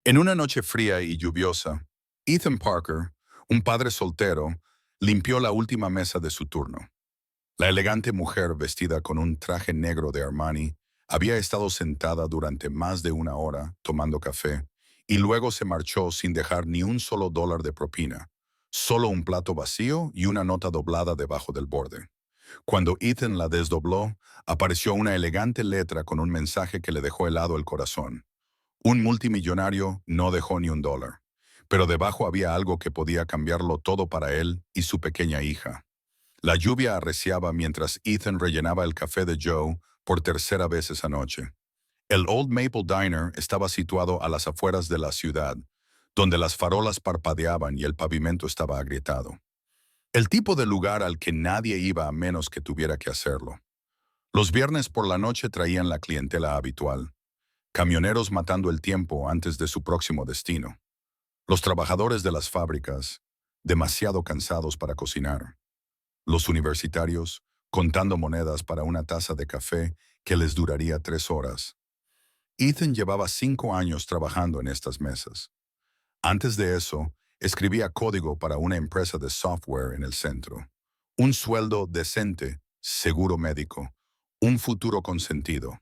En una noche fría y lluviosa, Ethan Parker, un padre soltero, limpió la última mesa de su turno. La elegante mujer vestida con un traje negro de Armani había estado sentada durante más de una hora tomando café y luego se marchó sin dejar ni un solo dólar de propina, solo un plato vacío y una nota doblada debajo del borde. Cuando Ethan la desdobló, apareció una elegante letra con un mensaje que le dejó helado el corazón. Un multimillonario no dejó ni un dólar, pero debajo había algo que podía cambiarlo todo para él y su pequeña hija. La lluvia arreciaba mientras Ethan rellenaba el café de Joe por tercera vez esa noche. El Old Maple Diner estaba situado a las afueras de la ciudad, donde las farolas parpadeaban y el pavimento estaba agrietado. El tipo de lugar al que nadie iba a menos que tuviera que hacerlo. Los viernes por la noche traían la clientela habitual. Camioneros matando el tiempo antes de su próximo destino. Los trabajadores de las fábricas, demasiado cansados para cocinar. Los universitarios, contando monedas para una taza de café que les duraría 3 horas. Ethan llevaba 5 años trabajando en estas mesas. Antes de eso, escribía código para una empresa de software en el centro. Un sueldo decente, seguro médico, un futuro con sentido.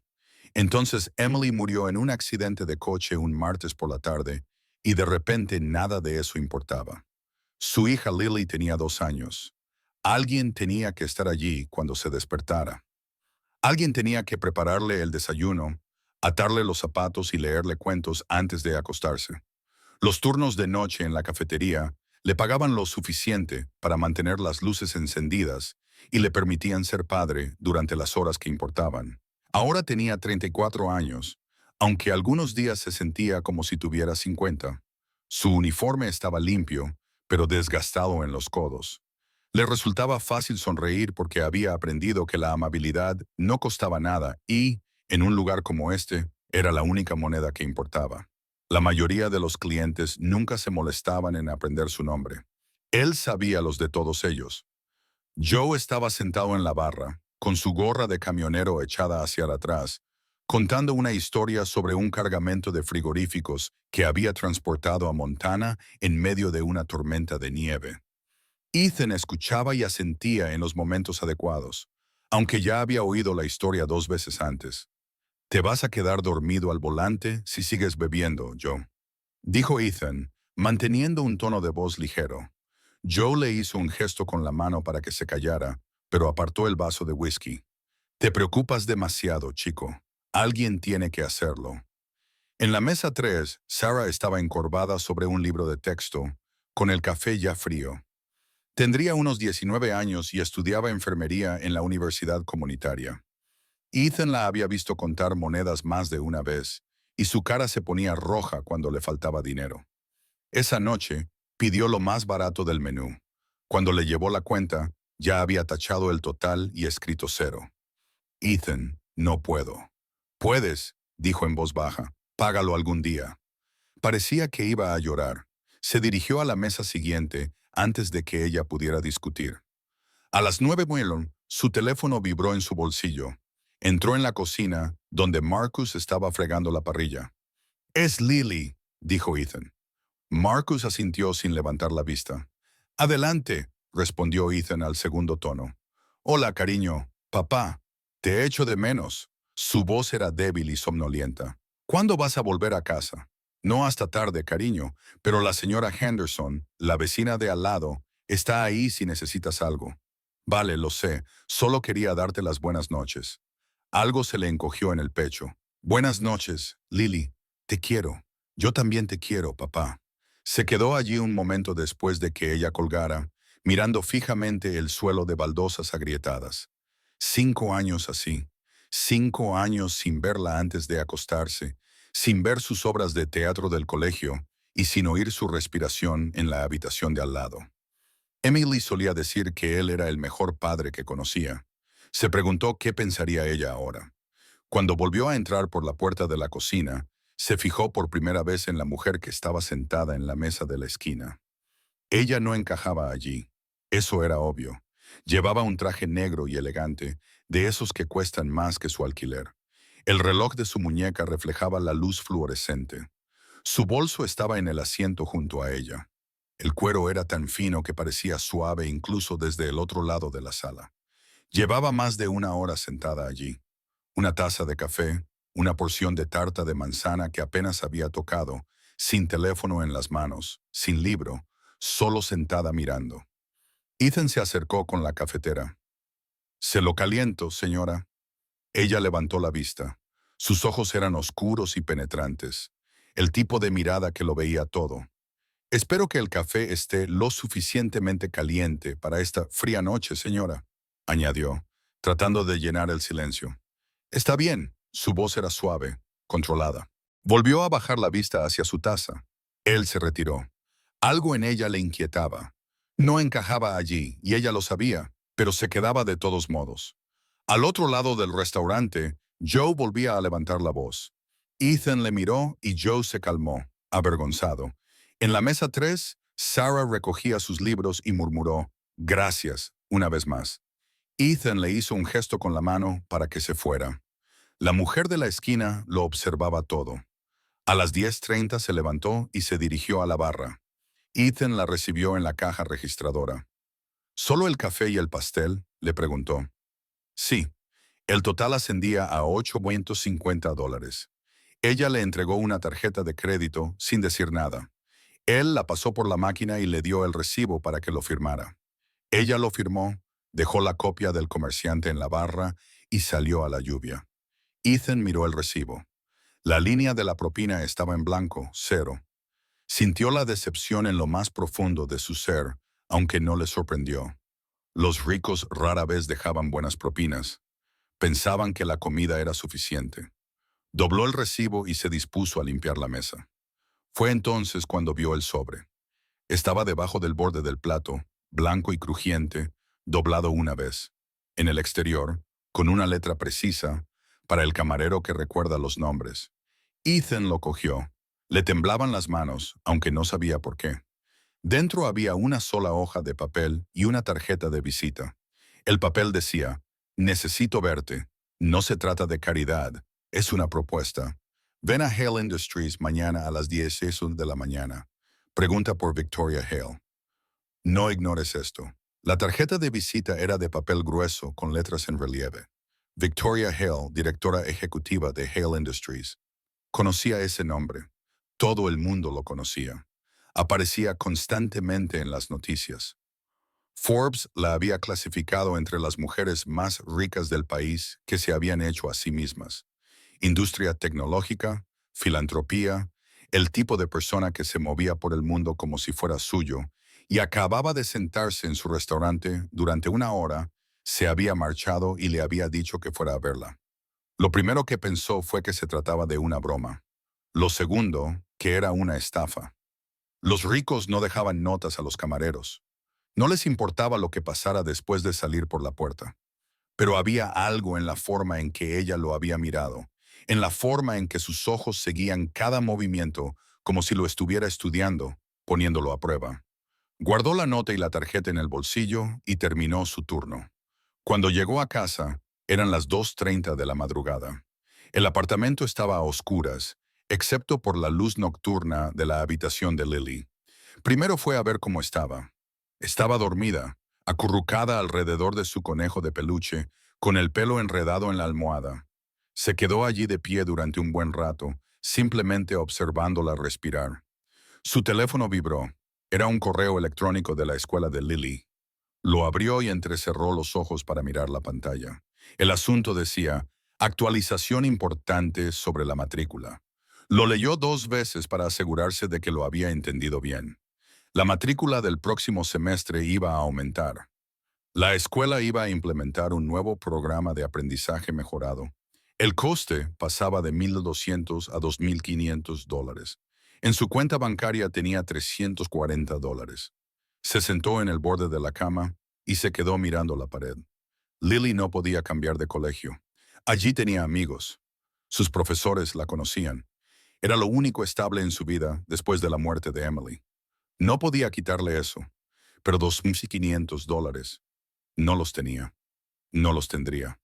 Entonces Emily murió en un accidente de coche un martes por la tarde y de repente nada de eso importaba. Su hija Lily tenía 2 años. Alguien tenía que estar allí cuando se despertara. Alguien tenía que prepararle el desayuno, atarle los zapatos y leerle cuentos antes de acostarse. Los turnos de noche en la cafetería le pagaban lo suficiente para mantener las luces encendidas y le permitían ser padre durante las horas que importaban. Ahora tenía 34 años, aunque algunos días se sentía como si tuviera 50. Su uniforme estaba limpio, pero desgastado en los codos. Le resultaba fácil sonreír porque había aprendido que la amabilidad no costaba nada y, en un lugar como este, era la única moneda que importaba. La mayoría de los clientes nunca se molestaban en aprender su nombre. Él sabía los de todos ellos. Joe estaba sentado en la barra, con su gorra de camionero echada hacia atrás, contando una historia sobre un cargamento de frigoríficos que había transportado a Montana en medio de una tormenta de nieve. Ethan escuchaba y asentía en los momentos adecuados, aunque ya había oído la historia 2 veces antes. «Te vas a quedar dormido al volante si sigues bebiendo, Joe», dijo Ethan, manteniendo un tono de voz ligero. Joe le hizo un gesto con la mano para que se callara, pero apartó el vaso de whisky. «Te preocupas demasiado, chico. Alguien tiene que hacerlo». En la mesa 3, Sarah estaba encorvada sobre un libro de texto, con el café ya frío. Tendría unos 19 años y estudiaba enfermería en la universidad comunitaria. Ethan la había visto contar monedas más de una vez, y su cara se ponía roja cuando le faltaba dinero. Esa noche, pidió lo más barato del menú. Cuando le llevó la cuenta, ya había tachado el total y escrito 0. «Ethan, no puedo». «Puedes», dijo en voz baja. «Págalo algún día». Parecía que iba a llorar. Se dirigió a la mesa siguiente antes de que ella pudiera discutir. A las 9:00, su teléfono vibró en su bolsillo. Entró en la cocina, donde Marcus estaba fregando la parrilla. «Es Lily», dijo Ethan. Marcus asintió sin levantar la vista. «Adelante», respondió Ethan al segundo tono. «Hola, cariño. Papá, te echo de menos». Su voz era débil y somnolienta. «¿Cuándo vas a volver a casa?» «No hasta tarde, cariño, pero la señora Henderson, la vecina de al lado, está ahí si necesitas algo». «Vale, lo sé. Solo quería darte las buenas noches». Algo se le encogió en el pecho. «Buenas noches, Lily. Te quiero». «Yo también te quiero, papá». Se quedó allí un momento después de que ella colgara, mirando fijamente el suelo de baldosas agrietadas. 5 años así. 5 años sin verla antes de acostarse, sin ver sus obras de teatro del colegio y sin oír su respiración en la habitación de al lado. Emily solía decir que él era el mejor padre que conocía. Se preguntó qué pensaría ella ahora. Cuando volvió a entrar por la puerta de la cocina, se fijó por primera vez en la mujer que estaba sentada en la mesa de la esquina. Ella no encajaba allí. Eso era obvio. Llevaba un traje negro y elegante, de esos que cuestan más que su alquiler. El reloj de su muñeca reflejaba la luz fluorescente. Su bolso estaba en el asiento junto a ella. El cuero era tan fino que parecía suave incluso desde el otro lado de la sala. Llevaba más de una hora sentada allí. Una taza de café, una porción de tarta de manzana que apenas había tocado, sin teléfono en las manos, sin libro, solo sentada mirando. Ethan se acercó con la cafetera. «Se lo caliento, señora». Ella levantó la vista. Sus ojos eran oscuros y penetrantes, el tipo de mirada que lo veía todo. «Espero que el café esté lo suficientemente caliente para esta fría noche, señora», añadió, tratando de llenar el silencio. «Está bien». Su voz era suave, controlada. Volvió a bajar la vista hacia su taza. Él se retiró. Algo en ella le inquietaba. No encajaba allí, y ella lo sabía, pero se quedaba de todos modos. Al otro lado del restaurante, Joe volvía a levantar la voz. Ethan le miró y Joe se calmó, avergonzado. En la mesa 3, Sarah recogía sus libros y murmuró, «Gracias», una vez más. Ethan le hizo un gesto con la mano para que se fuera. La mujer de la esquina lo observaba todo. A las 10:30 se levantó y se dirigió a la barra. Ethan la recibió en la caja registradora. «¿Solo el café y el pastel?», le preguntó. «Sí». El total ascendía a $850. Ella le entregó una tarjeta de crédito sin decir nada. Él la pasó por la máquina y le dio el recibo para que lo firmara. Ella lo firmó, dejó la copia del comerciante en la barra y salió a la lluvia. Ethan miró el recibo. La línea de la propina estaba en blanco, cero. Sintió la decepción en lo más profundo de su ser, aunque no le sorprendió. Los ricos rara vez dejaban buenas propinas. Pensaban que la comida era suficiente. Dobló el recibo y se dispuso a limpiar la mesa. Fue entonces cuando vio el sobre. Estaba debajo del borde del plato, blanco y crujiente, doblado una vez. En el exterior, con una letra precisa, para el camarero que recuerda los nombres. Ethan lo cogió. Le temblaban las manos, aunque no sabía por qué. Dentro había una sola hoja de papel y una tarjeta de visita. El papel decía, «Necesito verte. No se trata de caridad. Es una propuesta. Ven a Hale Industries mañana a las 10 de la mañana. Pregunta por Victoria Hale». No ignores esto. La tarjeta de visita era de papel grueso con letras en relieve. Victoria Hale, directora ejecutiva de Hale Industries. Conocía ese nombre. Todo el mundo lo conocía. Aparecía constantemente en las noticias. Forbes la había clasificado entre las mujeres más ricas del país que se habían hecho a sí mismas. Industria tecnológica, filantropía, el tipo de persona que se movía por el mundo como si fuera suyo, y acababa de sentarse en su restaurante durante una hora, se había marchado y le había dicho que fuera a verla. Lo primero que pensó fue que se trataba de una broma. Lo segundo, que era una estafa. Los ricos no dejaban notas a los camareros. No les importaba lo que pasara después de salir por la puerta. Pero había algo en la forma en que ella lo había mirado, en la forma en que sus ojos seguían cada movimiento como si lo estuviera estudiando, poniéndolo a prueba. Guardó la nota y la tarjeta en el bolsillo y terminó su turno. Cuando llegó a casa, eran las 2:30 de la madrugada. El apartamento estaba a oscuras, excepto por la luz nocturna de la habitación de Lily. Primero fue a ver cómo estaba. Estaba dormida, acurrucada alrededor de su conejo de peluche, con el pelo enredado en la almohada. Se quedó allí de pie durante un buen rato, simplemente observándola respirar. Su teléfono vibró. Era un correo electrónico de la escuela de Lily. Lo abrió y entrecerró los ojos para mirar la pantalla. El asunto decía, «Actualización importante sobre la matrícula». Lo leyó 2 veces para asegurarse de que lo había entendido bien. La matrícula del próximo semestre iba a aumentar. La escuela iba a implementar un nuevo programa de aprendizaje mejorado. El coste pasaba de $1,200 a $2,500. En su cuenta bancaria tenía $340. Se sentó en el borde de la cama y se quedó mirando la pared. Lily no podía cambiar de colegio. Allí tenía amigos. Sus profesores la conocían. Era lo único estable en su vida después de la muerte de Emily. No podía quitarle eso, pero $2,500 no los tenía. No los tendría.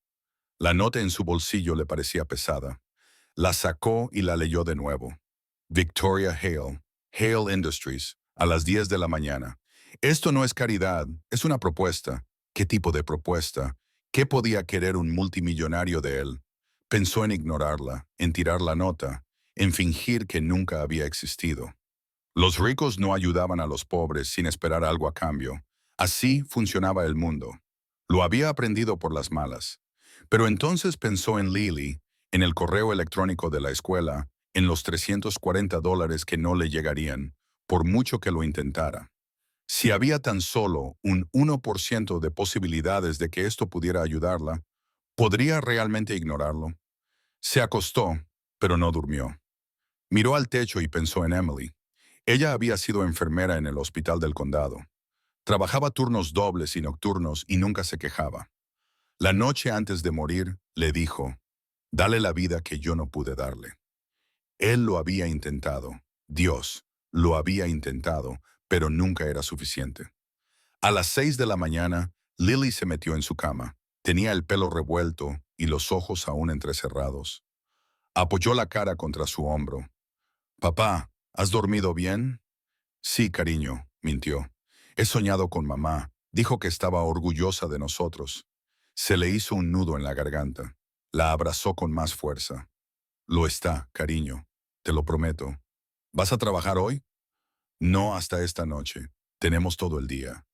La nota en su bolsillo le parecía pesada. La sacó y la leyó de nuevo. Victoria Hale, Hale Industries, a las 10 de la mañana. Esto no es caridad, es una propuesta. ¿Qué tipo de propuesta? ¿Qué podía querer un multimillonario de él? Pensó en ignorarla, en tirar la nota, en fingir que nunca había existido. Los ricos no ayudaban a los pobres sin esperar algo a cambio. Así funcionaba el mundo. Lo había aprendido por las malas. Pero entonces pensó en Lily, en el correo electrónico de la escuela, en los $340 que no le llegarían, por mucho que lo intentara. Si había tan solo un 1% de posibilidades de que esto pudiera ayudarla, ¿podría realmente ignorarlo? Se acostó, pero no durmió. Miró al techo y pensó en Emily. Ella había sido enfermera en el hospital del condado. Trabajaba turnos dobles y nocturnos y nunca se quejaba. La noche antes de morir, le dijo, «Dale la vida que yo no pude darle». Él lo había intentado. Dios lo había intentado, pero nunca era suficiente. A las 6 de la mañana, Lily se metió en su cama. Tenía el pelo revuelto y los ojos aún entrecerrados. Apoyó la cara contra su hombro. «Papá, ¿has dormido bien?» «Sí, cariño», mintió. «He soñado con mamá. Dijo que estaba orgullosa de nosotros». Se le hizo un nudo en la garganta. La abrazó con más fuerza. «Lo está, cariño. Te lo prometo». «¿Vas a trabajar hoy?» «No hasta esta noche. Tenemos todo el día».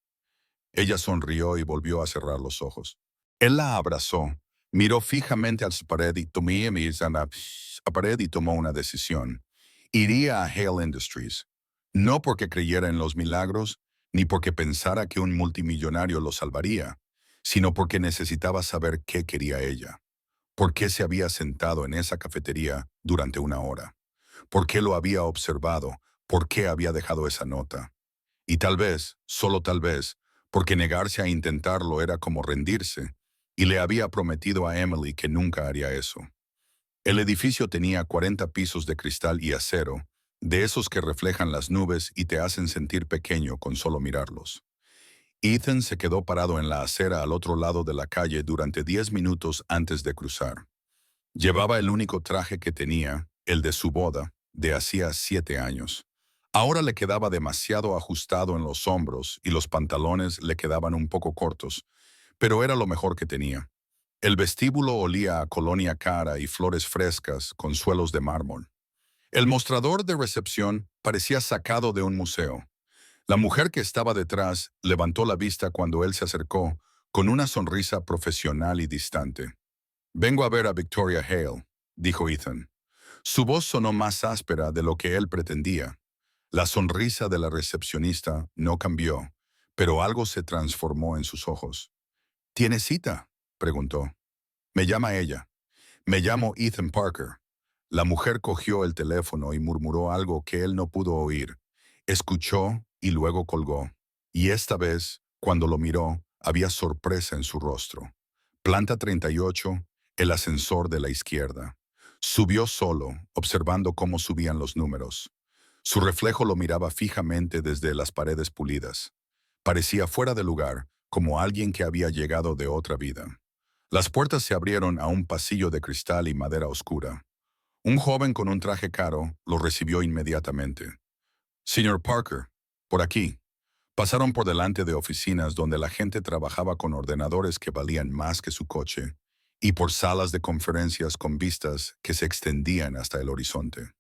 Ella sonrió y volvió a cerrar los ojos. Él la abrazó, miró fijamente a su pared y tomó una decisión. Iría a Hale Industries. No porque creyera en los milagros, ni porque pensara que un multimillonario lo salvaría, sino porque necesitaba saber qué quería ella. ¿Por qué se había sentado en esa cafetería durante una hora? ¿Por qué lo había observado? ¿Por qué había dejado esa nota? Y tal vez, solo tal vez, porque negarse a intentarlo era como rendirse, y le había prometido a Emily que nunca haría eso. El edificio tenía 40 pisos de cristal y acero, de esos que reflejan las nubes y te hacen sentir pequeño con solo mirarlos. Ethan se quedó parado en la acera al otro lado de la calle durante 10 minutos antes de cruzar. Llevaba el único traje que tenía, el de su boda, de hacía 7 años. Ahora le quedaba demasiado ajustado en los hombros y los pantalones le quedaban un poco cortos, pero era lo mejor que tenía. El vestíbulo olía a colonia cara y flores frescas con suelos de mármol. El mostrador de recepción parecía sacado de un museo. La mujer que estaba detrás levantó la vista cuando él se acercó, con una sonrisa profesional y distante. «Vengo a ver a Victoria Hale», dijo Ethan. Su voz sonó más áspera de lo que él pretendía. La sonrisa de la recepcionista no cambió, pero algo se transformó en sus ojos. «¿Tiene cita?», preguntó. «Me llama ella. Me llamo Ethan Parker». La mujer cogió el teléfono y murmuró algo que él no pudo oír. Escuchó y luego colgó. Y esta vez, cuando lo miró, había sorpresa en su rostro. Planta 38, el ascensor de la izquierda. Subió solo, observando cómo subían los números. Su reflejo lo miraba fijamente desde las paredes pulidas. Parecía fuera de lugar, como alguien que había llegado de otra vida. Las puertas se abrieron a un pasillo de cristal y madera oscura. Un joven con un traje caro lo recibió inmediatamente. «Señor Parker, por aquí». Pasaron por delante de oficinas donde la gente trabajaba con ordenadores que valían más que su coche, y por salas de conferencias con vistas que se extendían hasta el horizonte.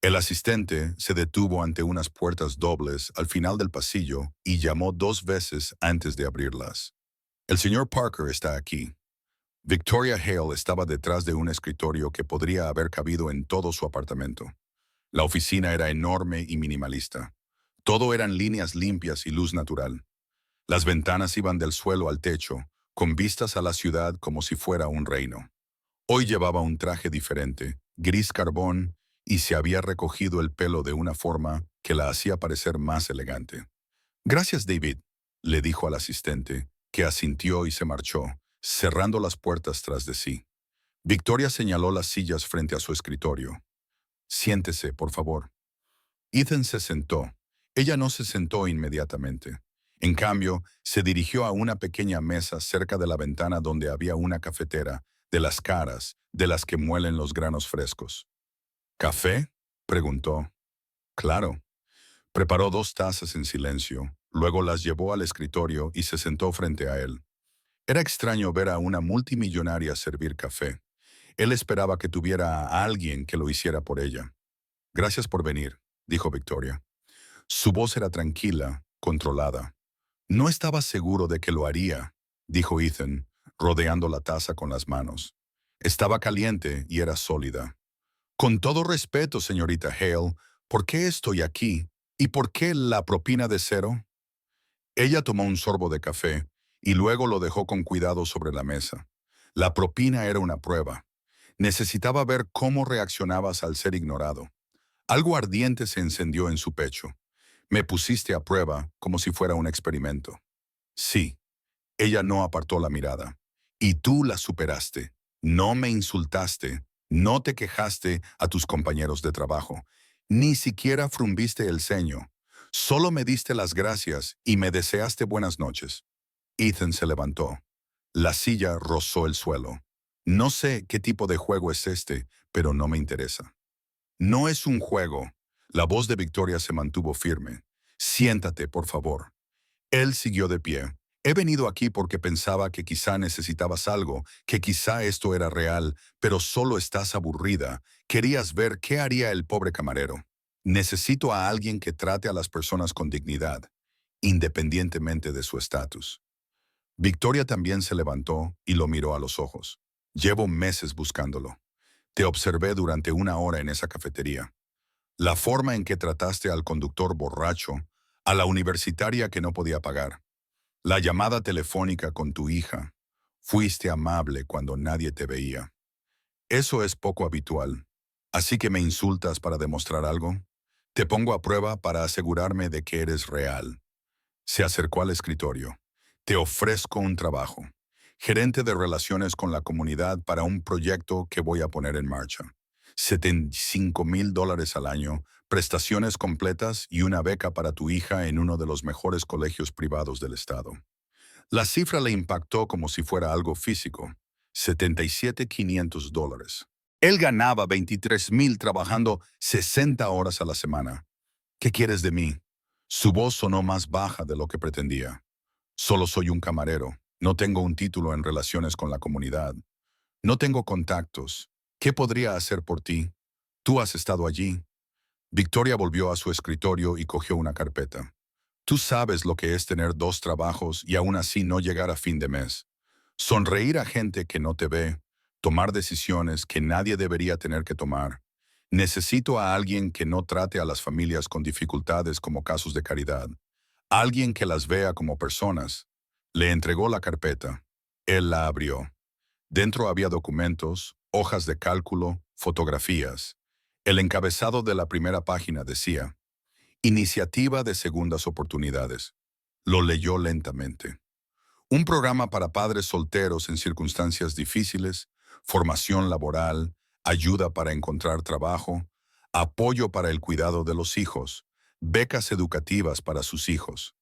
El asistente se detuvo ante unas puertas dobles al final del pasillo y llamó 2 veces antes de abrirlas. «El señor Parker está aquí». Victoria Hale estaba detrás de un escritorio que podría haber cabido en todo su apartamento. La oficina era enorme y minimalista. Todo eran líneas limpias y luz natural. Las ventanas iban del suelo al techo, con vistas a la ciudad como si fuera un reino. Hoy llevaba un traje diferente, gris carbón, y se había recogido el pelo de una forma que la hacía parecer más elegante. «Gracias, David», le dijo al asistente, que asintió y se marchó, cerrando las puertas tras de sí. Victoria señaló las sillas frente a su escritorio. «Siéntese, por favor». Ethan se sentó. Ella no se sentó inmediatamente. En cambio, se dirigió a una pequeña mesa cerca de la ventana donde había una cafetera, de las caras, de las que muelen los granos frescos. «¿Café?», Preguntó. Claro. Preparó 2 tazas en silencio, luego las llevó al escritorio y se sentó frente a él. Era extraño ver a una multimillonaria servir café. Él esperaba que tuviera a alguien que lo hiciera por ella. Gracias por venir, dijo Victoria. Su voz era tranquila, controlada. No estaba seguro de que lo haría, dijo Ethan, rodeando la taza con las manos. Estaba caliente y era sólida. Con todo respeto, señorita Hale, ¿por qué estoy aquí? ¿Y por qué la propina de cero? Ella tomó un sorbo de café y luego lo dejó con cuidado sobre la mesa. La propina era una prueba. Necesitaba ver cómo reaccionabas al ser ignorado. Algo ardiente se encendió en su pecho. Me pusiste a prueba como si fuera un experimento. Sí, ella no apartó la mirada. Y tú la superaste. No me insultaste, no te quejaste a tus compañeros de trabajo, ni siquiera frumbiste el ceño. Solo me diste las gracias y me deseaste buenas noches. Ethan se levantó. La silla rozó el suelo. No sé qué tipo de juego es este, pero no me interesa. No es un juego. La voz de Victoria se mantuvo firme. Siéntate, por favor. Él siguió de pie. He venido aquí porque pensaba que quizá necesitabas algo, que quizá esto era real, pero solo estás aburrida. Querías ver qué haría el pobre camarero. Necesito a alguien que trate a las personas con dignidad, independientemente de su estatus. Victoria también se levantó y lo miró a los ojos. Llevo meses buscándolo. Te observé durante 1 hora en esa cafetería. La forma en que trataste al conductor borracho, a la universitaria que no podía pagar, la llamada telefónica con tu hija. Fuiste amable cuando nadie te veía. Eso es poco habitual. Así que me insultas para demostrar algo. Te pongo a prueba para asegurarme de que eres real. Se acercó al escritorio. Te ofrezco un trabajo. Gerente de relaciones con la comunidad para un proyecto que voy a poner en marcha. $75,000 al año, prestaciones completas y una beca para tu hija en uno de los mejores colegios privados del estado. La cifra le impactó como si fuera algo físico. $77,500. Él ganaba 23,000 trabajando 60 horas a la semana. ¿Qué quieres de mí? Su voz sonó más baja de lo que pretendía. Solo soy un camarero. No tengo un título en relaciones con la comunidad. No tengo contactos. ¿Qué podría hacer por ti? Tú has estado allí. Victoria volvió a su escritorio y cogió una carpeta. Tú sabes lo que es tener 2 trabajos y aún así no llegar a fin de mes. Sonreír a gente que no te ve, tomar decisiones que nadie debería tener que tomar. Necesito a alguien que no trate a las familias con dificultades como casos de caridad. Alguien que las vea como personas. Le entregó la carpeta. Él la abrió. Dentro había documentos, hojas de cálculo, fotografías. El encabezado de la primera página decía, Iniciativa de Segundas Oportunidades. Lo leyó lentamente. Un programa para padres solteros en circunstancias difíciles, formación laboral, ayuda para encontrar trabajo, apoyo para el cuidado de los hijos, becas educativas para sus hijos.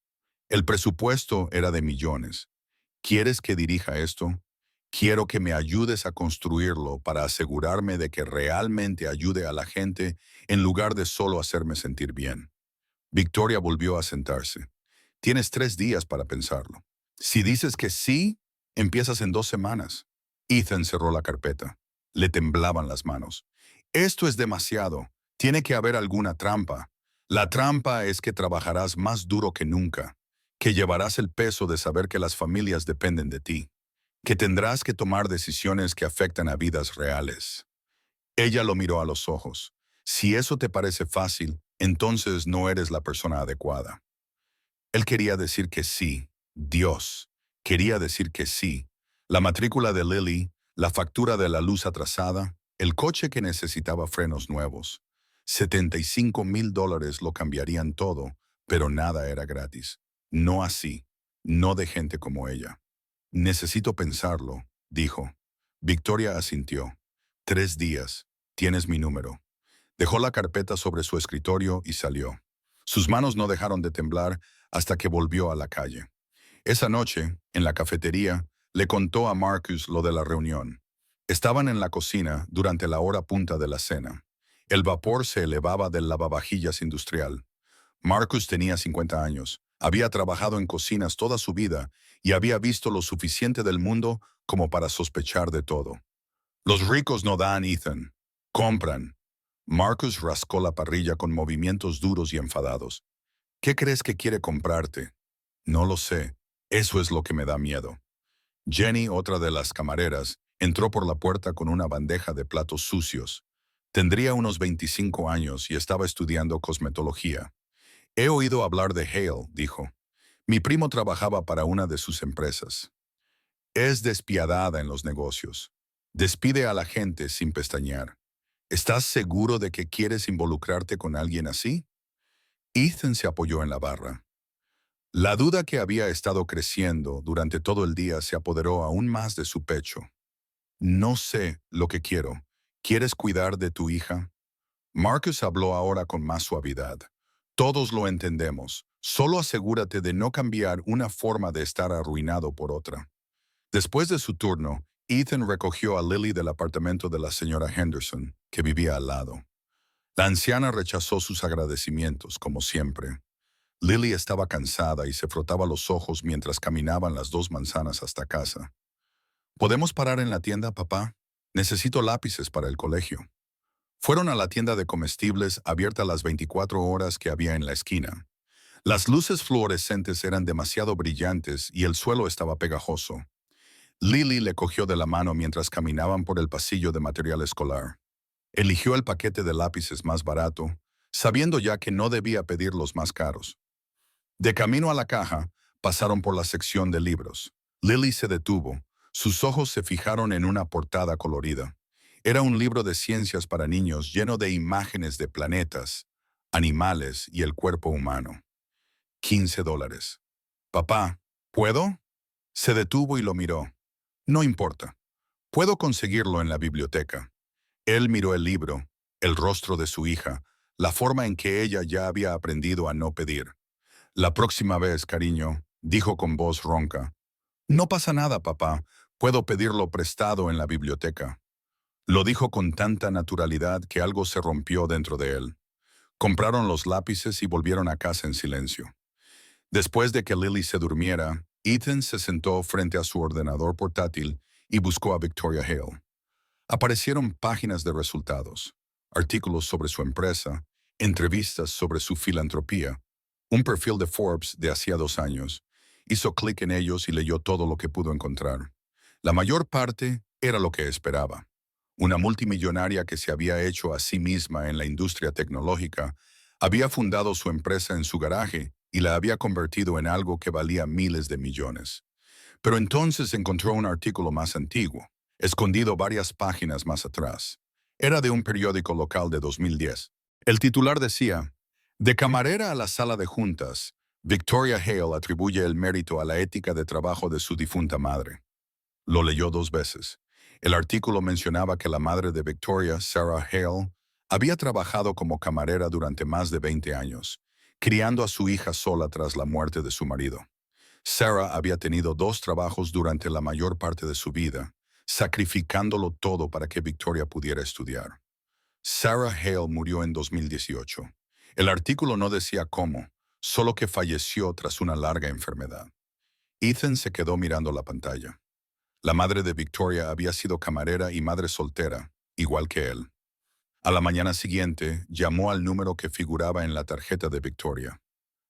El presupuesto era de millones. ¿Quieres que dirija esto? Quiero que me ayudes a construirlo para asegurarme de que realmente ayude a la gente en lugar de solo hacerme sentir bien. Victoria volvió a sentarse. Tienes 3 días para pensarlo. Si dices que sí, empiezas en 2 semanas. Ethan cerró la carpeta. Le temblaban las manos. Esto es demasiado. Tiene que haber alguna trampa. La trampa es que trabajarás más duro que nunca, que llevarás el peso de saber que las familias dependen de ti, que tendrás que tomar decisiones que afectan a vidas reales. Ella lo miró a los ojos. Si eso te parece fácil, entonces no eres la persona adecuada. Él quería decir que sí. Dios quería decir que sí. La matrícula de Lily, la factura de la luz atrasada, el coche que necesitaba frenos nuevos. $75,000 lo cambiarían todo, pero nada era gratis. No así. No de gente como ella. Necesito pensarlo, dijo. Victoria asintió. 3 días. Tienes mi número. Dejó la carpeta sobre su escritorio y salió. Sus manos no dejaron de temblar hasta que volvió a la calle. Esa noche, en la cafetería, le contó a Marcus lo de la reunión. Estaban en la cocina durante la hora punta de la cena. El vapor se elevaba del lavavajillas industrial. Marcus tenía 50 años, había trabajado en cocinas toda su vida y había visto lo suficiente del mundo como para sospechar de todo. Los ricos no dan, Ethan. Compran. Marcus rascó la parrilla con movimientos duros y enfadados. ¿Qué crees que quiere comprarte? No lo sé. Eso es lo que me da miedo. Jenny, otra de las camareras, entró por la puerta con una bandeja de platos sucios. Tendría unos 25 años y estaba estudiando cosmetología. He oído hablar de Hale, dijo. Mi primo trabajaba para una de sus empresas. Es despiadada en los negocios. Despide a la gente sin pestañear. ¿Estás seguro de que quieres involucrarte con alguien así? Ethan se apoyó en la barra. La duda que había estado creciendo durante todo el día se apoderó aún más de su pecho. No sé lo que quiero. ¿Quieres cuidar de tu hija? Marcus habló ahora con más suavidad. Todos lo entendemos. Solo asegúrate de no cambiar una forma de estar arruinado por otra. Después de su turno, Ethan recogió a Lily del apartamento de la señora Henderson, que vivía al lado. La anciana rechazó sus agradecimientos, como siempre. Lily estaba cansada y se frotaba los ojos mientras caminaban las 2 manzanas hasta casa. ¿Podemos parar en la tienda, papá? Necesito lápices para el colegio. Fueron a la tienda de comestibles abierta las 24 horas que había en la esquina. Las luces fluorescentes eran demasiado brillantes y el suelo estaba pegajoso. Lily le cogió de la mano mientras caminaban por el pasillo de material escolar. Eligió el paquete de lápices más barato, sabiendo ya que no debía pedir los más caros. De camino a la caja, pasaron por la sección de libros. Lily se detuvo. Sus ojos se fijaron en una portada colorida. Era un libro de ciencias para niños lleno de imágenes de planetas, animales y el cuerpo humano. $15. Papá, ¿puedo? Se detuvo y lo miró. No importa. Puedo conseguirlo en la biblioteca. Él miró el libro, el rostro de su hija, la forma en que ella ya había aprendido a no pedir. La próxima vez, cariño, dijo con voz ronca. No pasa nada, papá. Puedo pedirlo prestado en la biblioteca. Lo dijo con tanta naturalidad que algo se rompió dentro de él. Compraron los lápices y volvieron a casa en silencio. Después de que Lily se durmiera, Ethan se sentó frente a su ordenador portátil y buscó a Victoria Hale. Aparecieron páginas de resultados, artículos sobre su empresa, entrevistas sobre su filantropía, un perfil de Forbes de hacía 2 años. Hizo clic en ellos y leyó todo lo que pudo encontrar. La mayor parte era lo que esperaba. Una multimillonaria que se había hecho a sí misma en la industria tecnológica había fundado su empresa en su garaje y la había convertido en algo que valía miles de millones. Pero entonces encontró un artículo más antiguo, escondido varias páginas más atrás. Era de un periódico local de 2010. El titular decía, de camarera a la sala de juntas, Victoria Hale atribuye el mérito a la ética de trabajo de su difunta madre. Lo leyó 2 veces. El artículo mencionaba que la madre de Victoria, Sarah Hale, había trabajado como camarera durante más de 20 años, criando a su hija sola tras la muerte de su marido. Sarah había tenido 2 trabajos durante la mayor parte de su vida, sacrificándolo todo para que Victoria pudiera estudiar. Sarah Hale murió en 2018. El artículo no decía cómo, solo que falleció tras una larga enfermedad. Ethan se quedó mirando la pantalla. La madre de Victoria había sido camarera y madre soltera, igual que él. A la mañana siguiente, llamó al número que figuraba en la tarjeta de Victoria.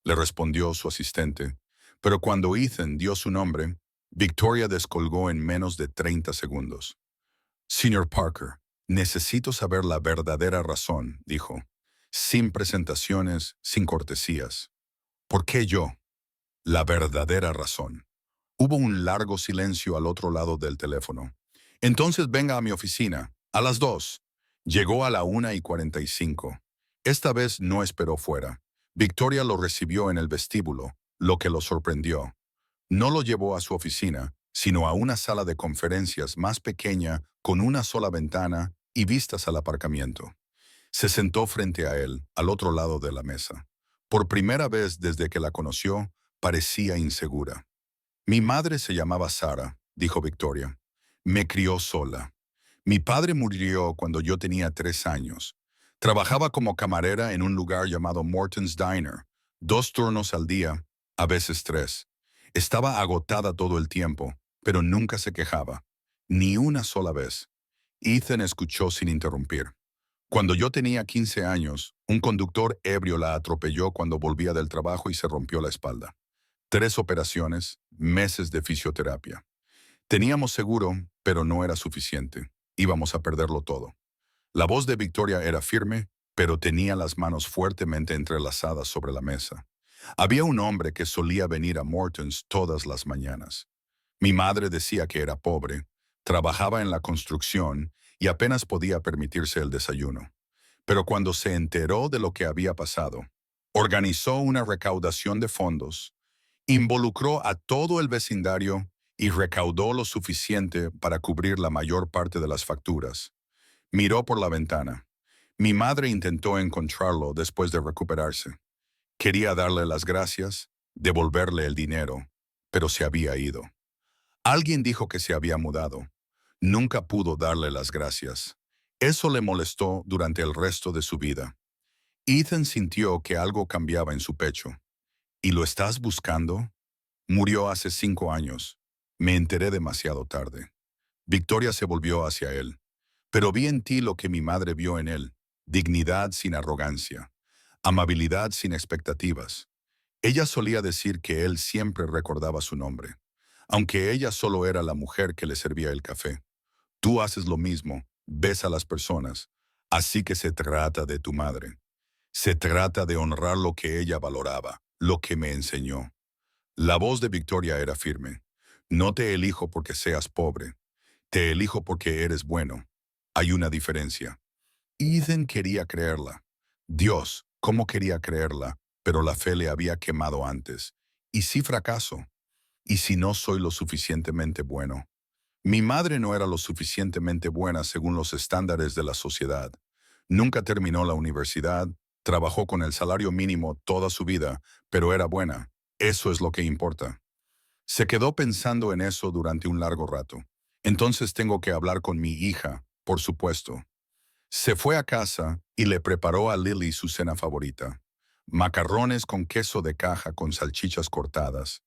Le respondió su asistente, pero cuando Ethan dio su nombre, Victoria descolgó en menos de 30 segundos. Señor Parker, necesito saber la verdadera razón, dijo. Sin presentaciones, sin cortesías. ¿Por qué yo? La verdadera razón. Hubo un largo silencio al otro lado del teléfono. Entonces venga a mi oficina, a las 2. Llegó a la 1:45. Esta vez no esperó fuera. Victoria lo recibió en el vestíbulo, lo que lo sorprendió. No lo llevó a su oficina, sino a una sala de conferencias más pequeña con una sola ventana y vistas al aparcamiento. Se sentó frente a él, al otro lado de la mesa. Por primera vez desde que la conoció, parecía insegura. Mi madre se llamaba Sara, dijo Victoria. Me crió sola. Mi padre murió cuando yo tenía 3 años. Trabajaba como camarera en un lugar llamado Morton's Diner, 2 turnos al día, a veces 3. Estaba agotada todo el tiempo, pero nunca se quejaba, ni una sola vez. Ethan escuchó sin interrumpir. Cuando yo tenía 15 años, un conductor ebrio la atropelló cuando volvía del trabajo y se rompió la espalda. 3 operaciones, meses de fisioterapia. Teníamos seguro, pero no era suficiente. Íbamos a perderlo todo. La voz de Victoria era firme, pero tenía las manos fuertemente entrelazadas sobre la mesa. Había un hombre que solía venir a Morton's todas las mañanas. Mi madre decía que era pobre, trabajaba en la construcción y apenas podía permitirse el desayuno. Pero cuando se enteró de lo que había pasado, organizó una recaudación de fondos, involucró a todo el vecindario y recaudó lo suficiente para cubrir la mayor parte de las facturas. Miró por la ventana. Mi madre intentó encontrarlo después de recuperarse. Quería darle las gracias, devolverle el dinero, pero se había ido. Alguien dijo que se había mudado. Nunca pudo darle las gracias. Eso le molestó durante el resto de su vida. Ethan sintió que algo cambiaba en su pecho. ¿Y lo estás buscando? Murió hace 5 años. Me enteré demasiado tarde. Victoria se volvió hacia él. Pero vi en ti lo que mi madre vio en él. Dignidad sin arrogancia. Amabilidad sin expectativas. Ella solía decir que él siempre recordaba su nombre, aunque ella solo era la mujer que le servía el café. Tú haces lo mismo, ves a las personas. Así que se trata de tu madre. Se trata de honrar lo que ella valoraba, lo que me enseñó. La voz de Victoria era firme. No te elijo porque seas pobre. Te elijo porque eres bueno. Hay una diferencia. Ethan quería creerla. Dios, ¿cómo quería creerla? Pero la fe le había quemado antes. ¿Y si fracaso? ¿Y si no soy lo suficientemente bueno? Mi madre no era lo suficientemente buena según los estándares de la sociedad. Nunca terminó la universidad, trabajó con el salario mínimo toda su vida, pero era buena. Eso es lo que importa. Se quedó pensando en eso durante un largo rato. Entonces tengo que hablar con mi hija, por supuesto. Se fue a casa y le preparó a Lily su cena favorita. Macarrones con queso de caja con salchichas cortadas.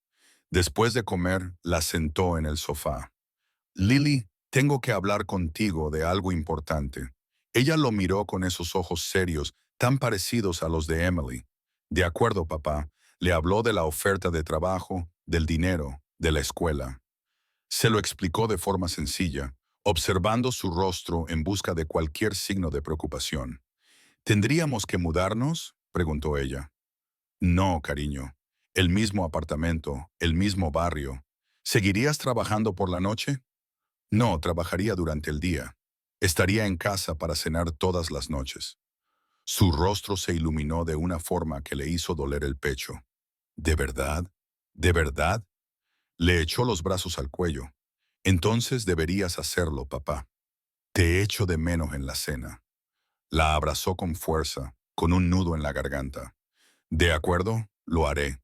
Después de comer, la sentó en el sofá. Lily, tengo que hablar contigo de algo importante. Ella lo miró con esos ojos serios, tan parecidos a los de Emily. De acuerdo, papá. Le habló de la oferta de trabajo, del dinero, de la escuela. Se lo explicó de forma sencilla, observando su rostro en busca de cualquier signo de preocupación. ¿Tendríamos que mudarnos?, preguntó ella. No, cariño. El mismo apartamento, el mismo barrio. ¿Seguirías trabajando por la noche? No, trabajaría durante el día. Estaría en casa para cenar todas las noches. Su rostro se iluminó de una forma que le hizo doler el pecho. ¿De verdad? ¿De verdad? Le echó los brazos al cuello. Entonces deberías hacerlo, papá. Te echo de menos en la cena. La abrazó con fuerza, con un nudo en la garganta. De acuerdo, lo haré.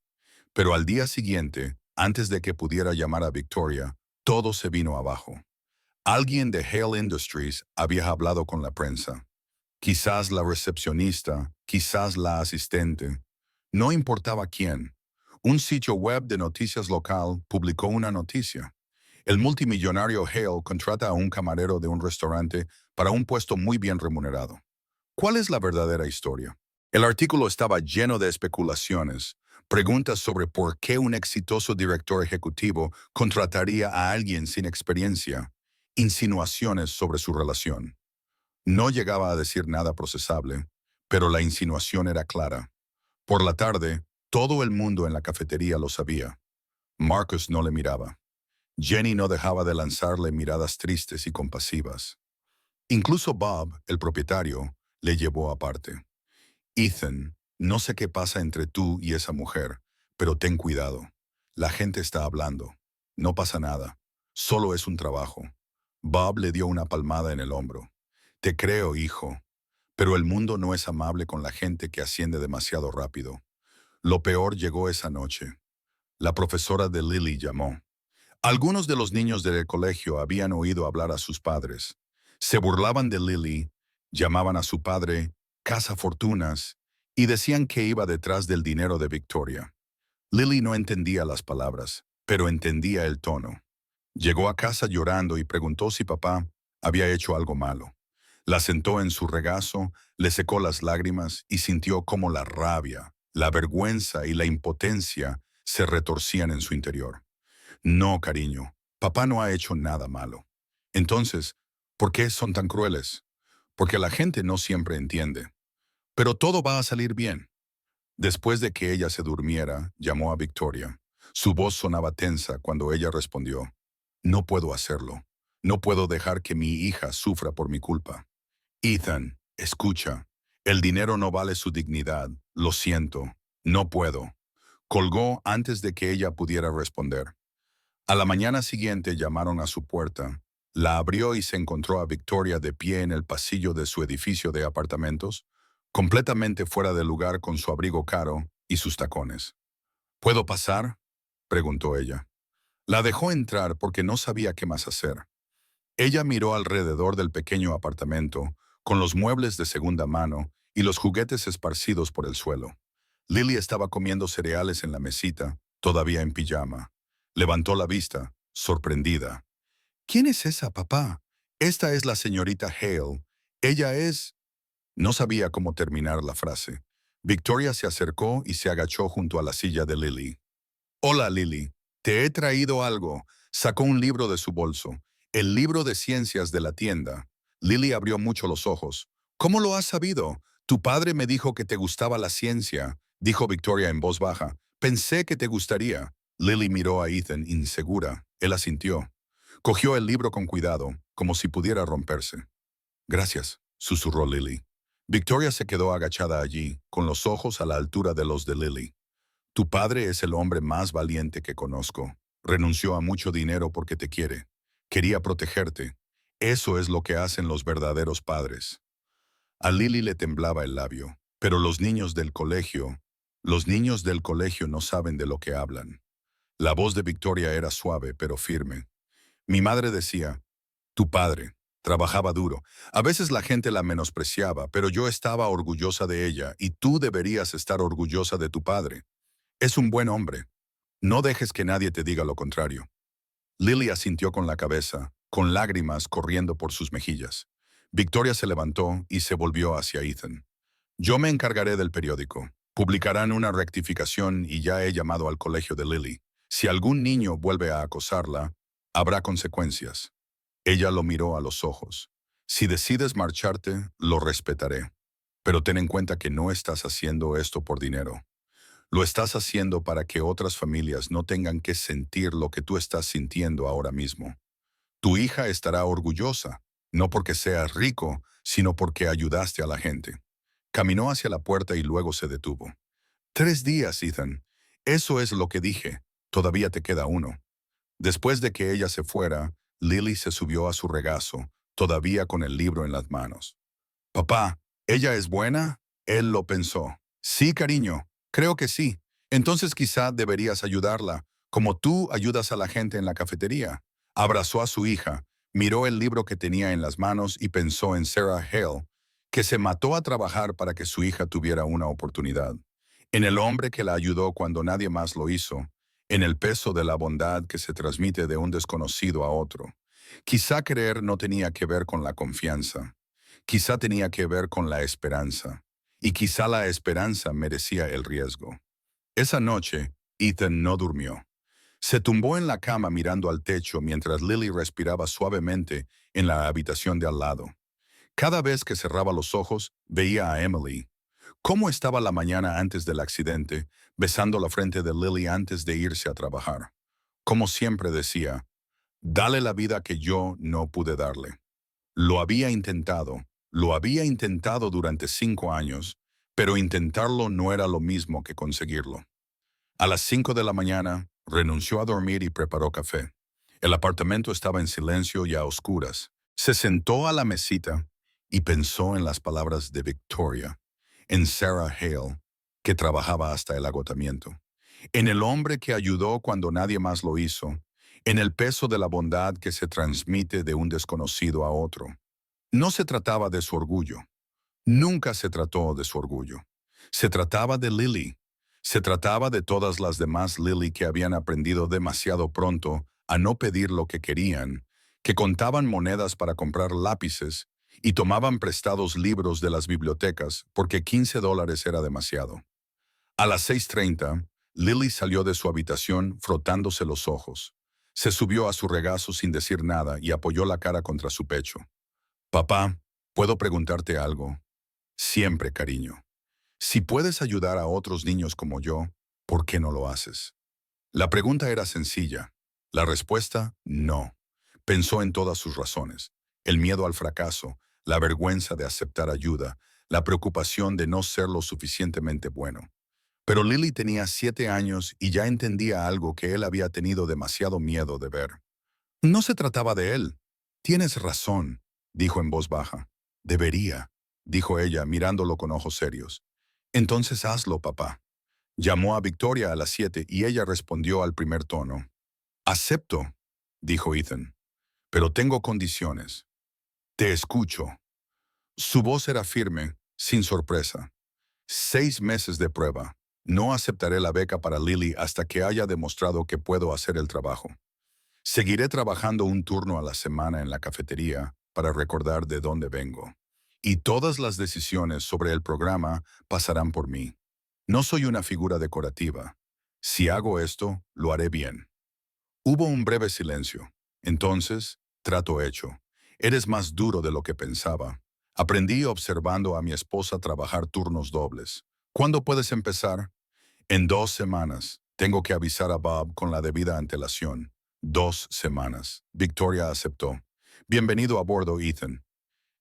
Pero al día siguiente, antes de que pudiera llamar a Victoria, todo se vino abajo. Alguien de Hale Industries había hablado con la prensa. Quizás la recepcionista, quizás la asistente. No importaba quién. Un sitio web de noticias local publicó una noticia. El multimillonario Hale contrata a un camarero de un restaurante para un puesto muy bien remunerado. ¿Cuál es la verdadera historia? El artículo estaba lleno de especulaciones, preguntas sobre por qué un exitoso director ejecutivo contrataría a alguien sin experiencia, insinuaciones sobre su relación. No llegaba a decir nada procesable, pero la insinuación era clara. Por la tarde, todo el mundo en la cafetería lo sabía. Marcus no le miraba. Jenny no dejaba de lanzarle miradas tristes y compasivas. Incluso Bob, el propietario, le llevó aparte. Ethan, no sé qué pasa entre tú y esa mujer, pero ten cuidado. La gente está hablando. No pasa nada. Solo es un trabajo. Bob le dio una palmada en el hombro. Te creo, hijo. Pero el mundo no es amable con la gente que asciende demasiado rápido. Lo peor llegó esa noche. La profesora de Lily llamó. Algunos de los niños del colegio habían oído hablar a sus padres. Se burlaban de Lily, llamaban a su padre cazafortunas, y decían que iba detrás del dinero de Victoria. Lily no entendía las palabras, pero entendía el tono. Llegó a casa llorando y preguntó si papá había hecho algo malo. La sentó en su regazo, le secó las lágrimas y sintió cómo la rabia, la vergüenza y la impotencia se retorcían en su interior. No, cariño, papá no ha hecho nada malo. Entonces, ¿por qué son tan crueles? Porque la gente no siempre entiende. Pero todo va a salir bien. Después de que ella se durmiera, llamó a Victoria. Su voz sonaba tensa cuando ella respondió, no puedo hacerlo. No puedo dejar que mi hija sufra por mi culpa. Ethan, escucha. El dinero no vale su dignidad. Lo siento. No puedo. Colgó antes de que ella pudiera responder. A la mañana siguiente llamaron a su puerta. La abrió y se encontró a Victoria de pie en el pasillo de su edificio de apartamentos, completamente fuera de lugar con su abrigo caro y sus tacones. ¿Puedo pasar?, preguntó ella. La dejó entrar porque no sabía qué más hacer. Ella miró alrededor del pequeño apartamento, con los muebles de segunda mano y los juguetes esparcidos por el suelo. Lily estaba comiendo cereales en la mesita, todavía en pijama. Levantó la vista, sorprendida. ¿Quién es esa, papá? Esta es la señorita Hale. Ella es... No sabía cómo terminar la frase. Victoria se acercó y se agachó junto a la silla de Lily. Hola, Lily. Te he traído algo. Sacó un libro de su bolso. El libro de ciencias de la tienda. Lily abrió mucho los ojos. ¿Cómo lo has sabido? Tu padre me dijo que te gustaba la ciencia, dijo Victoria en voz baja. Pensé que te gustaría. Lily miró a Ethan insegura. Él asintió. Cogió el libro con cuidado, como si pudiera romperse. Gracias, susurró Lily. Victoria se quedó agachada allí, con los ojos a la altura de los de Lily. Tu padre es el hombre más valiente que conozco. Renunció a mucho dinero porque te quiere. Quería protegerte. Eso es lo que hacen los verdaderos padres. A Lily le temblaba el labio, pero los niños del colegio no saben de lo que hablan. La voz de Victoria era suave pero firme. Mi madre decía, tu padre trabajaba duro. A veces la gente la menospreciaba, pero yo estaba orgullosa de ella y tú deberías estar orgullosa de tu padre. Es un buen hombre. No dejes que nadie te diga lo contrario. Lily asintió con la cabeza, con lágrimas corriendo por sus mejillas. Victoria se levantó y se volvió hacia Ethan. Yo me encargaré del periódico. Publicarán una rectificación y ya he llamado al colegio de Lily. Si algún niño vuelve a acosarla, habrá consecuencias. Ella lo miró a los ojos. Si decides marcharte, lo respetaré. Pero ten en cuenta que no estás haciendo esto por dinero. Lo estás haciendo para que otras familias no tengan que sentir lo que tú estás sintiendo ahora mismo. Tu hija estará orgullosa, no porque seas rico, sino porque ayudaste a la gente. Caminó hacia la puerta y luego se detuvo. 3 días, Ethan. Eso es lo que dije. Todavía te queda uno. Después de que ella se fuera, Lily se subió a su regazo, todavía con el libro en las manos. Papá, ¿ella es buena? Él lo pensó. Sí, cariño, creo que sí. Entonces quizá deberías ayudarla, como tú ayudas a la gente en la cafetería. Abrazó a su hija, miró el libro que tenía en las manos y pensó en Sarah Hale, que se mató a trabajar para que su hija tuviera una oportunidad. En el hombre que la ayudó cuando nadie más lo hizo, en el peso de la bondad que se transmite de un desconocido a otro. Quizá creer no tenía que ver con la confianza. Quizá tenía que ver con la esperanza, y quizá la esperanza merecía el riesgo. Esa noche, Ethan no durmió. Se tumbó en la cama mirando al techo mientras Lily respiraba suavemente en la habitación de al lado. Cada vez que cerraba los ojos, veía a Emily. ¿Cómo estaba la mañana antes del accidente, besando la frente de Lily antes de irse a trabajar? Como siempre decía, dale la vida que yo no pude darle. Lo había intentado durante 5 años, pero intentarlo no era lo mismo que conseguirlo. A las 5 de la mañana, renunció a dormir y preparó café. El apartamento estaba en silencio y a oscuras. Se sentó a la mesita y pensó en las palabras de Victoria, en Sarah Hale, que trabajaba hasta el agotamiento, en el hombre que ayudó cuando nadie más lo hizo, en el peso de la bondad que se transmite de un desconocido a otro. No se trataba de su orgullo. Nunca se trató de su orgullo. Se trataba de Lily. Se trataba de todas las demás Lily que habían aprendido demasiado pronto a no pedir lo que querían, que contaban monedas para comprar lápices y tomaban prestados libros de las bibliotecas porque $15 era demasiado. A las 6:30, Lily salió de su habitación frotándose los ojos. Se subió a su regazo sin decir nada y apoyó la cara contra su pecho. Papá, ¿puedo preguntarte algo? Siempre, cariño. Si puedes ayudar a otros niños como yo, ¿por qué no lo haces? La pregunta era sencilla. La respuesta, no. Pensó en todas sus razones. El miedo al fracaso, la vergüenza de aceptar ayuda, la preocupación de no ser lo suficientemente bueno. Pero Lily tenía 7 años y ya entendía algo que él había tenido demasiado miedo de ver. No se trataba de él. Tienes razón, dijo en voz baja. Debería, dijo ella mirándolo con ojos serios. Entonces hazlo, papá. Llamó a Victoria a las 7 y ella respondió al primer tono. Acepto, dijo Ethan, pero tengo condiciones. Te escucho. Su voz era firme, sin sorpresa. 6 meses de prueba. No aceptaré la beca para Lily hasta que haya demostrado que puedo hacer el trabajo. Seguiré trabajando un turno a la semana en la cafetería para recordar de dónde vengo. Y todas las decisiones sobre el programa pasarán por mí. No soy una figura decorativa. Si hago esto, lo haré bien. Hubo un breve silencio. Entonces, trato hecho. Eres más duro de lo que pensaba. Aprendí observando a mi esposa trabajar turnos dobles. ¿Cuándo puedes empezar? En 2 semanas. Tengo que avisar a Bob con la debida antelación. 2 semanas. Victoria aceptó. Bienvenido a bordo, Ethan.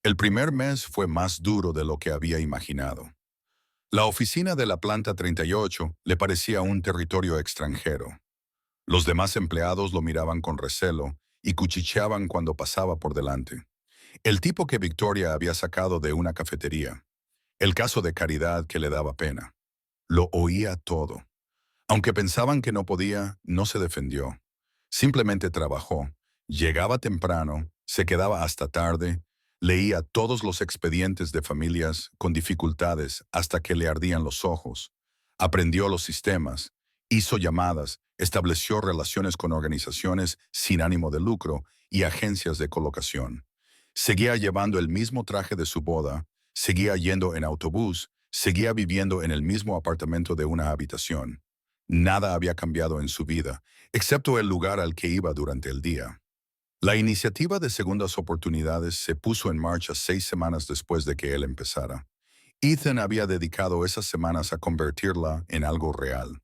El primer mes fue más duro de lo que había imaginado. La oficina de la planta 38 le parecía un territorio extranjero. Los demás empleados lo miraban con recelo y cuchicheaban cuando pasaba por delante. El tipo que Victoria había sacado de una cafetería. El caso de Caridad que le daba pena. Lo oía todo. Aunque pensaban que no podía, no se defendió. Simplemente trabajó. Llegaba temprano, se quedaba hasta tarde, leía todos los expedientes de familias con dificultades hasta que le ardían los ojos. Aprendió los sistemas, hizo llamadas, estableció relaciones con organizaciones sin ánimo de lucro y agencias de colocación. Seguía llevando el mismo traje de su boda, seguía yendo en autobús, seguía viviendo en el mismo apartamento de una habitación. Nada había cambiado en su vida, excepto el lugar al que iba durante el día. La iniciativa de segundas oportunidades se puso en marcha 6 semanas después de que él empezara. Ethan había dedicado esas semanas a convertirla en algo real.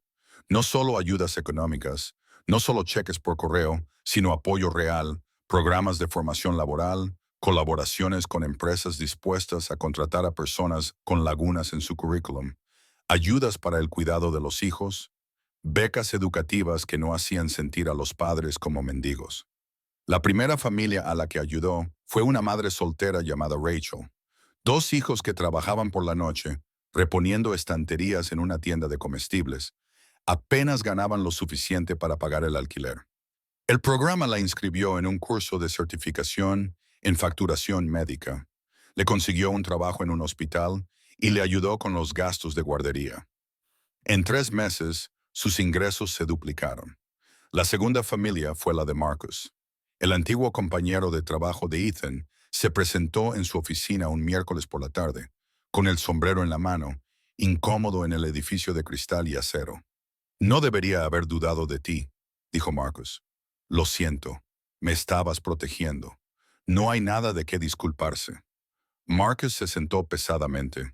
No solo ayudas económicas, no solo cheques por correo, sino apoyo real, programas de formación laboral, colaboraciones con empresas dispuestas a contratar a personas con lagunas en su currículum, ayudas para el cuidado de los hijos, becas educativas que no hacían sentir a los padres como mendigos. La primera familia a la que ayudó fue una madre soltera llamada Rachel. 2 hijos que trabajaban por la noche, reponiendo estanterías en una tienda de comestibles, apenas ganaban lo suficiente para pagar el alquiler. El programa la inscribió en un curso de certificación en facturación médica. Le consiguió un trabajo en un hospital y le ayudó con los gastos de guardería. En 3 meses, sus ingresos se duplicaron. La segunda familia fue la de Marcus. El antiguo compañero de trabajo de Ethan se presentó en su oficina un miércoles por la tarde, con el sombrero en la mano, incómodo en el edificio de cristal y acero. No debería haber dudado de ti, dijo Marcus. Lo siento, me estabas protegiendo. No hay nada de qué disculparse. Marcus se sentó pesadamente.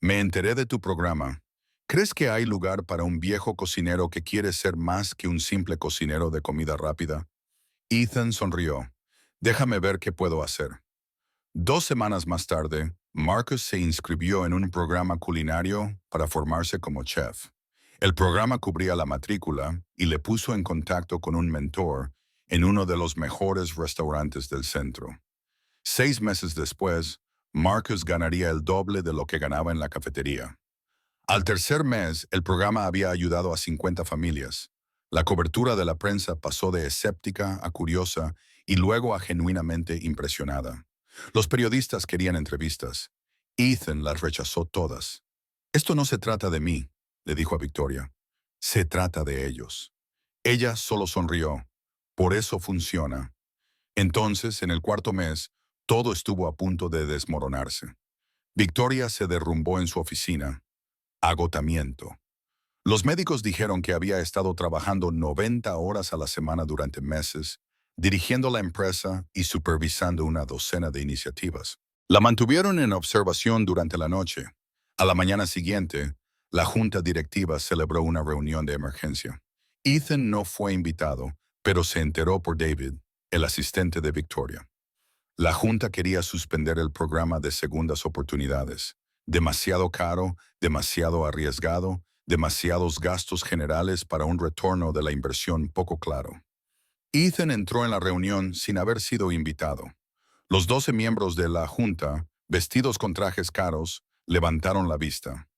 Me enteré de tu programa. ¿Crees que hay lugar para un viejo cocinero que quiere ser más que un simple cocinero de comida rápida? Ethan sonrió. Déjame ver qué puedo hacer. 2 semanas más tarde, Marcus se inscribió en un programa culinario para formarse como chef. El programa cubría la matrícula y le puso en contacto con un mentor en uno de los mejores restaurantes del centro. 6 meses después, Marcus ganaría el doble de lo que ganaba en la cafetería. Al tercer mes, el programa había ayudado a 50 familias. La cobertura de la prensa pasó de escéptica a curiosa y luego a genuinamente impresionada. Los periodistas querían entrevistas. Ethan las rechazó todas. Esto no se trata de mí, le dijo a Victoria. Se trata de ellos. Ella solo sonrió. Por eso funciona. Entonces, en el cuarto mes, todo estuvo a punto de desmoronarse. Victoria se derrumbó en su oficina. Agotamiento. Los médicos dijeron que había estado trabajando 90 horas a la semana durante meses, dirigiendo la empresa y supervisando una docena de iniciativas. La mantuvieron en observación durante la noche. A la mañana siguiente, la junta directiva celebró una reunión de emergencia. Ethan no fue invitado, pero se enteró por David, el asistente de Victoria. La junta quería suspender el programa de segundas oportunidades. Demasiado caro, demasiado arriesgado, demasiados gastos generales para un retorno de la inversión poco claro. Ethan entró en la reunión sin haber sido invitado. Los 12 miembros de la junta, vestidos con trajes caros, levantaron la vista.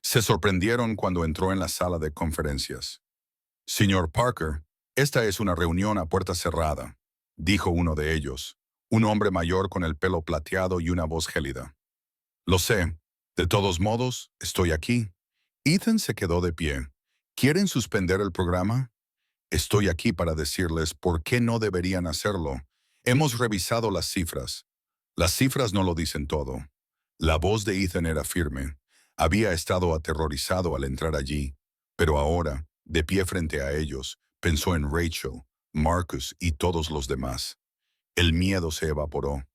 Se sorprendieron cuando entró en la sala de conferencias. Señor Parker, esta es una reunión a puerta cerrada, dijo uno de ellos, un hombre mayor con el pelo plateado y una voz gélida. Lo sé. De todos modos, estoy aquí. Ethan se quedó de pie. ¿Quieren suspender el programa? Estoy aquí para decirles por qué no deberían hacerlo. Hemos revisado las cifras. Las cifras no lo dicen todo. La voz de Ethan era firme. Había estado aterrorizado al entrar allí, pero ahora, de pie frente a ellos, pensó en Rachel, Marcus y todos los demás. El miedo se evaporó.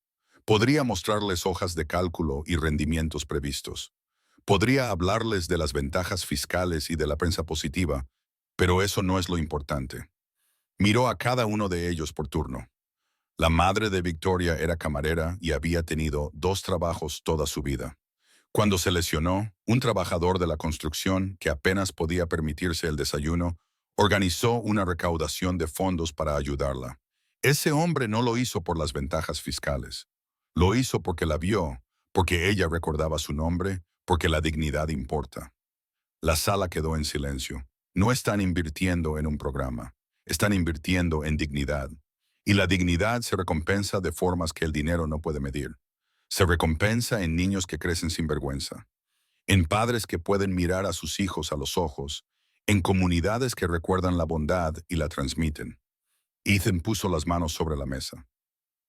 Podría mostrarles hojas de cálculo y rendimientos previstos. Podría hablarles de las ventajas fiscales y de la prensa positiva, pero eso no es lo importante. Miró a cada uno de ellos por turno. La madre de Victoria era camarera y había tenido 2 trabajos toda su vida. Cuando se lesionó, un trabajador de la construcción, que apenas podía permitirse el desayuno, organizó una recaudación de fondos para ayudarla. Ese hombre no lo hizo por las ventajas fiscales. Lo hizo porque la vio, porque ella recordaba su nombre, porque la dignidad importa. La sala quedó en silencio. No están invirtiendo en un programa. Están invirtiendo en dignidad. Y la dignidad se recompensa de formas que el dinero no puede medir. Se recompensa en niños que crecen sin vergüenza, en padres que pueden mirar a sus hijos a los ojos, en comunidades que recuerdan la bondad y la transmiten. Ethan puso las manos sobre la mesa.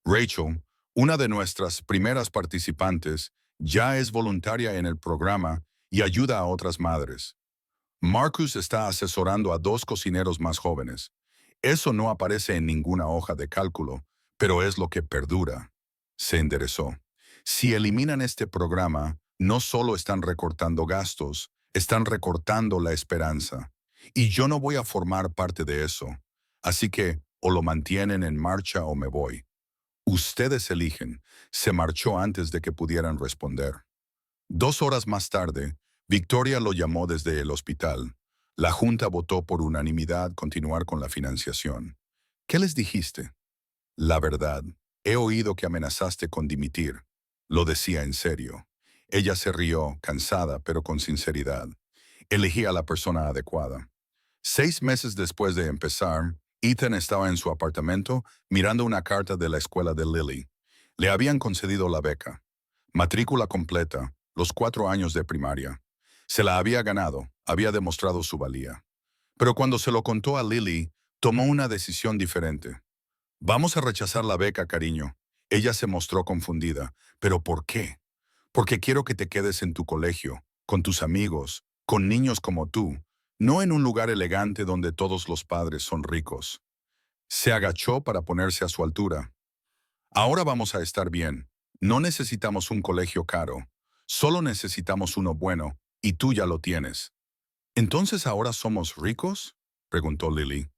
Rachel, una de nuestras primeras participantes, ya es voluntaria en el programa y ayuda a otras madres. Marcus está asesorando a 2 cocineros más jóvenes. Eso no aparece en ninguna hoja de cálculo, pero es lo que perdura. Se enderezó. Si eliminan este programa, no solo están recortando gastos, están recortando la esperanza. Y yo no voy a formar parte de eso. Así que o lo mantienen en marcha o me voy. Ustedes eligen. Se marchó antes de que pudieran responder. 2 horas más tarde, Victoria lo llamó desde el hospital. La junta votó por unanimidad continuar con la financiación. ¿Qué les dijiste? La verdad. He oído que amenazaste con dimitir. Lo decía en serio. Ella se rió, cansada, pero con sinceridad. Elegí a la persona adecuada. 6 meses después de empezar, Ethan estaba en su apartamento mirando una carta de la escuela de Lily. Le habían concedido la beca. Matrícula completa, los 4 años de primaria. Se la había ganado, había demostrado su valía. Pero cuando se lo contó a Lily, tomó una decisión diferente. Vamos a rechazar la beca, cariño. Ella se mostró confundida. ¿Pero por qué? Porque quiero que te quedes en tu colegio, con tus amigos, con niños como tú, no en un lugar elegante donde todos los padres son ricos. Se agachó para ponerse a su altura. Ahora vamos a estar bien. No necesitamos un colegio caro. Solo necesitamos uno bueno, y tú ya lo tienes. ¿Entonces ahora somos ricos?, preguntó Lily.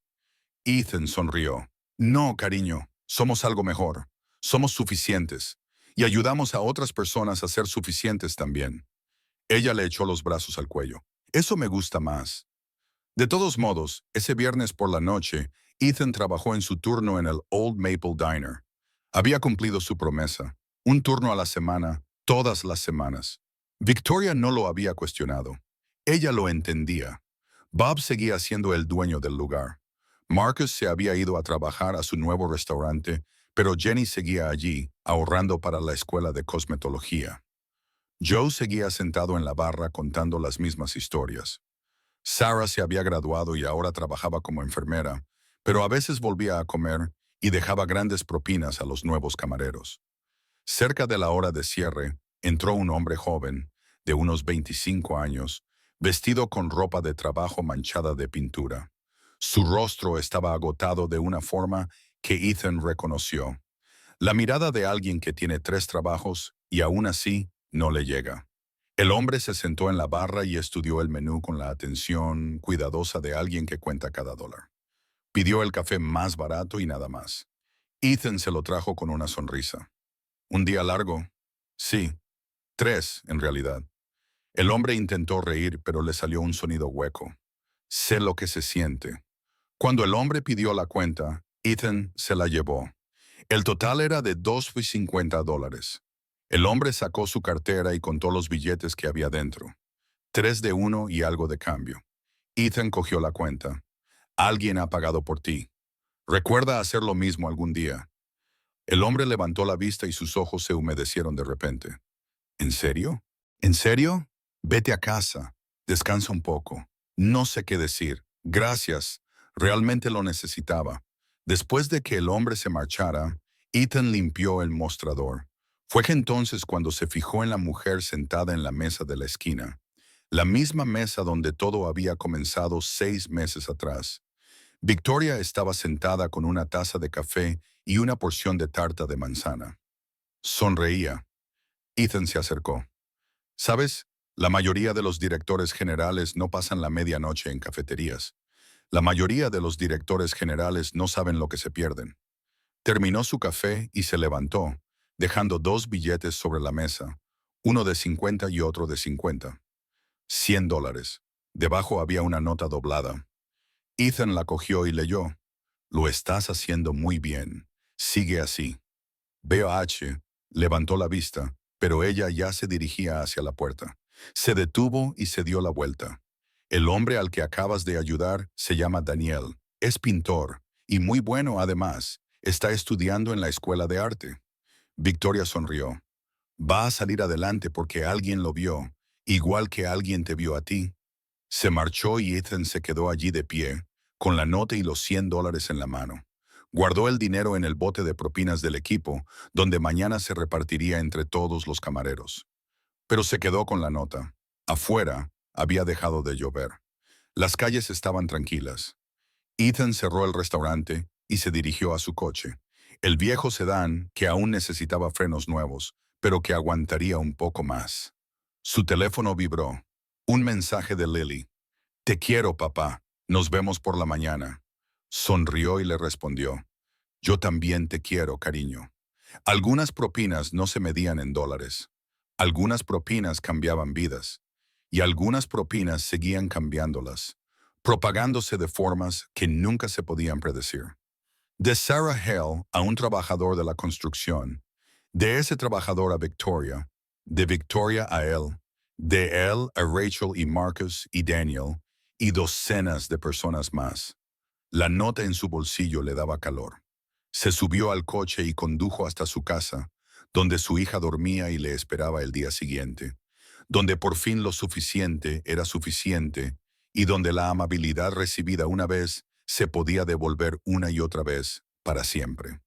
Ethan sonrió. No, cariño, somos algo mejor. Somos suficientes. Y ayudamos a otras personas a ser suficientes también. Ella le echó los brazos al cuello. Eso me gusta más. De todos modos, ese viernes por la noche, Ethan trabajó en su turno en el Old Maple Diner. Había cumplido su promesa. Un turno a la semana, todas las semanas. Victoria no lo había cuestionado. Ella lo entendía. Bob seguía siendo el dueño del lugar. Marcus se había ido a trabajar a su nuevo restaurante, pero Jenny seguía allí, ahorrando para la escuela de cosmetología. Joe seguía sentado en la barra contando las mismas historias. Sarah se había graduado y ahora trabajaba como enfermera, pero a veces volvía a comer y dejaba grandes propinas a los nuevos camareros. Cerca de la hora de cierre, entró un hombre joven, de unos 25 años, vestido con ropa de trabajo manchada de pintura. Su rostro estaba agotado de una forma que Ethan reconoció. La mirada de alguien que tiene 3 trabajos y aún así no le llega. El hombre se sentó en la barra y estudió el menú con la atención cuidadosa de alguien que cuenta cada dólar. Pidió el café más barato y nada más. Ethan se lo trajo con una sonrisa. ¿Un día largo? Sí, 3, en realidad. El hombre intentó reír, pero le salió un sonido hueco. Sé lo que se siente. Cuando el hombre pidió la cuenta, Ethan se la llevó. El total era de $2.50. El hombre sacó su cartera y contó los billetes que había dentro. 3 de uno y algo de cambio. Ethan cogió la cuenta. Alguien ha pagado por ti. Recuerda hacer lo mismo algún día. El hombre levantó la vista y sus ojos se humedecieron de repente. ¿En serio? ¿En serio? Vete a casa. Descansa un poco. No sé qué decir. Gracias. Realmente lo necesitaba. Después de que el hombre se marchara, Ethan limpió el mostrador. Fue que entonces cuando se fijó en la mujer sentada en la mesa de la esquina, la misma mesa donde todo había comenzado 6 meses atrás. Victoria estaba sentada con una taza de café y una porción de tarta de manzana. Sonreía. Ethan se acercó. ¿Sabes? La mayoría de los directores generales no pasan la medianoche en cafeterías. La mayoría de los directores generales no saben lo que se pierden. Terminó su café y se levantó, dejando 2 billetes sobre la mesa, uno de 50 y otro de 50. $100. Debajo había una nota doblada. Ethan la cogió y leyó. Lo estás haciendo muy bien. Sigue así. BOH levantó la vista, pero ella ya se dirigía hacia la puerta. Se detuvo y se dio la vuelta. El hombre al que acabas de ayudar se llama Daniel. Es pintor, y muy bueno además. Está estudiando en la escuela de arte. Victoria sonrió. Va a salir adelante porque alguien lo vio, igual que alguien te vio a ti. Se marchó y Ethan se quedó allí de pie, con la nota y los $100 en la mano. Guardó el dinero en el bote de propinas del equipo, donde mañana se repartiría entre todos los camareros. Pero se quedó con la nota. Afuera había dejado de llover. Las calles estaban tranquilas. Ethan cerró el restaurante y se dirigió a su coche. El viejo sedán que aún necesitaba frenos nuevos, pero que aguantaría un poco más. Su teléfono vibró. Un mensaje de Lily. Te quiero, papá. Nos vemos por la mañana. Sonrió y le respondió. Yo también te quiero, cariño. Algunas propinas no se medían en dólares. Algunas propinas cambiaban vidas. Y algunas propinas seguían cambiándolas, propagándose de formas que nunca se podían predecir. De Sarah Hale a un trabajador de la construcción, de ese trabajador a Victoria, de Victoria a él, de él a Rachel y Marcus y Daniel, y docenas de personas más. La nota en su bolsillo le daba calor. Se subió al coche y condujo hasta su casa, donde su hija dormía y le esperaba el día siguiente, donde por fin lo suficiente era suficiente y donde la amabilidad recibida una vez se podía devolver una y otra vez para siempre.